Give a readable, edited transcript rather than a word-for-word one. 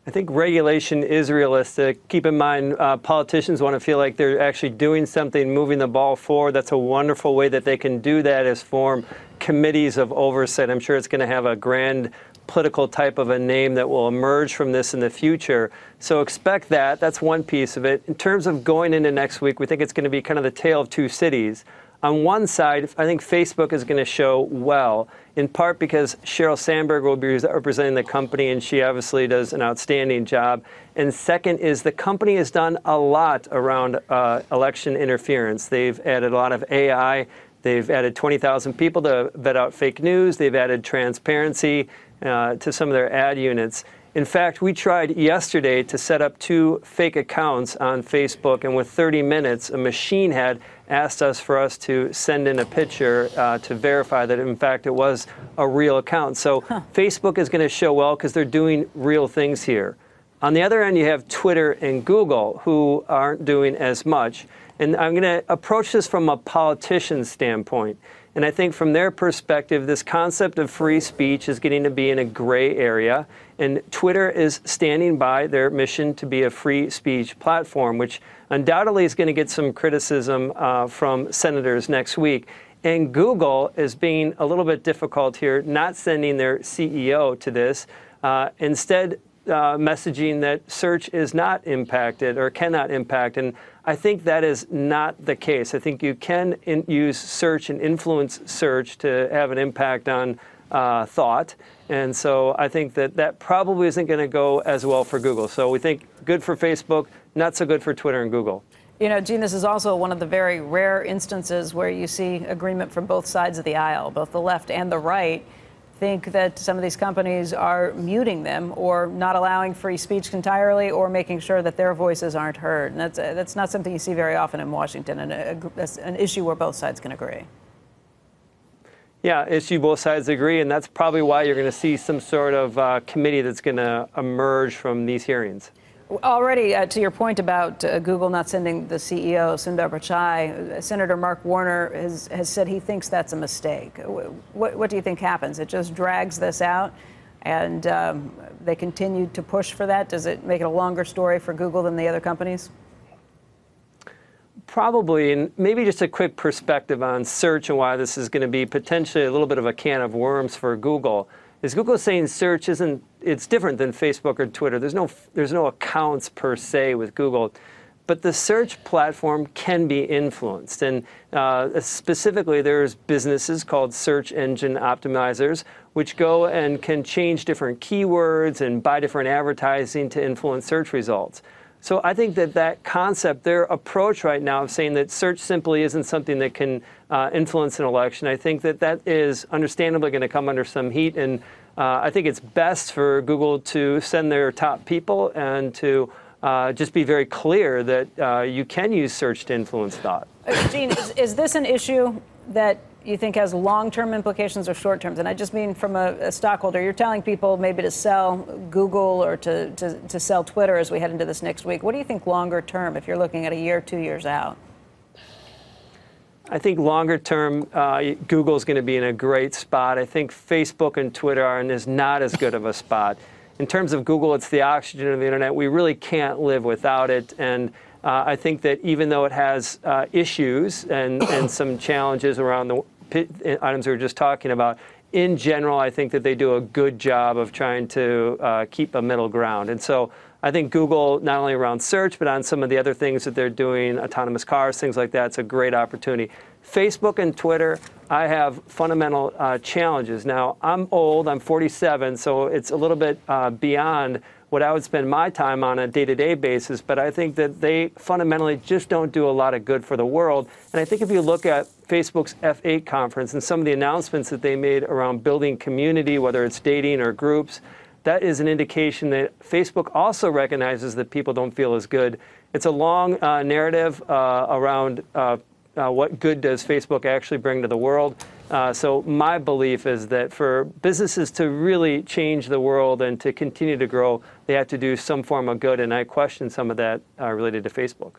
I think regulation is realistic. Keep in mind, politicians want to feel like they're actually doing something, moving the ball forward. That's a wonderful way that they can do that, is form committees of oversight. I'm sure it's going to have a grand political type of a name that will emerge from this in the future. So expect that. That's one piece of it. In terms of going into next week, we think it's going to be kind of the tale of two cities. On one side, I think Facebook is going to show well, in part because Sheryl Sandberg will be representing the company, and she obviously does an outstanding job. And second is the company has done a lot around election interference. They've added a lot of AI. They've added 20,000 people to vet out fake news. They've added transparency to some of their ad units. In fact, we tried yesterday to set up 2 fake accounts on Facebook, and with 30 minutes, a machine had asked us for us to send in a picture to verify that, in fact, it was a real account. So Facebook is going to show well because they're doing real things here. On the other end, you have Twitter and Google, who aren't doing as much. And I'm going to approach this from a politician's standpoint. And I think from their perspective, this concept of free speech is getting to be in a gray area. And Twitter is standing by their mission to be a free speech platform, which undoubtedly is going to get some criticism from senators next week. And Google is being a little bit difficult here, not sending their CEO to this. Instead, messaging that search is not impacted or cannot impact. And I think that is not the case. I think you can use search and influence search to have an impact on thought. And so I think that that probably isn't going to go as well for Google. So we think good for Facebook, not so good for Twitter and Google. You know, Gene, this is also one of the very rare instances where you see agreement from both sides of the aisle, both the left and the right. Think that some of these companies are muting them or not allowing free speech entirely, or making sure that their voices aren't heard. And that's not something you see very often in Washington, and that's an issue where both sides can agree. Yeah, issue both sides agree, and that's probably why you're going to see some sort of committee that's going to emerge from these hearings. Already, to your point about Google not sending the CEO, Sundar Pichai, Senator Mark Warner has said he thinks that's a mistake. What do you think happens? It just drags this out, and they continue to push for that? Does it make it a longer story for Google than the other companies? Probably, and maybe just a quick perspective on search and why this is going to be potentially a little bit of a can of worms for Google. Is Google saying search isn't, it's different than Facebook or Twitter. There's no accounts per se with Google, but the search platform can be influenced. And specifically, there's businesses called search engine optimizers, which go and can change different keywords and buy different advertising to influence search results. So I think that concept, their approach right now of saying that search simply isn't something that can influence an election, I think that is understandably going to come under some heat. And I think it's best for Google to send their top people and to just be very clear that you can use search to influence thought. Gene, is this an issue that you think has long-term implications or short-term? And I just mean from a stockholder. You're telling people maybe to sell Google or to sell Twitter as we head into this next week. What do you think longer term, if you're looking at a year, 2 years out? I think longer term, Google's going to be in a great spot. I think Facebook and Twitter are in not as good of a spot. In terms of Google, it's the oxygen of the internet. We really can't live without it. And I think that even though it has issues and some challenges around the items we were just talking about, in general, I think that they do a good job of trying to keep a middle ground. And so I think Google, not only around search, but on some of the other things that they're doing, autonomous cars, things like that, it's a great opportunity. Facebook and Twitter, I have fundamental challenges. Now, I'm old, I'm 47, so it's a little bit beyond what I would spend my time on a day-to-day basis, but I think that they fundamentally just don't do a lot of good for the world. And I think if you look at Facebook's F8 conference and some of the announcements that they made around building community, whether it's dating or groups, that is an indication that Facebook also recognizes that people don't feel as good. It's a long narrative around what good does Facebook actually bring to the world. So my belief is that for businesses to really change the world and to continue to grow, they have to do some form of good, and I question some of that related to Facebook.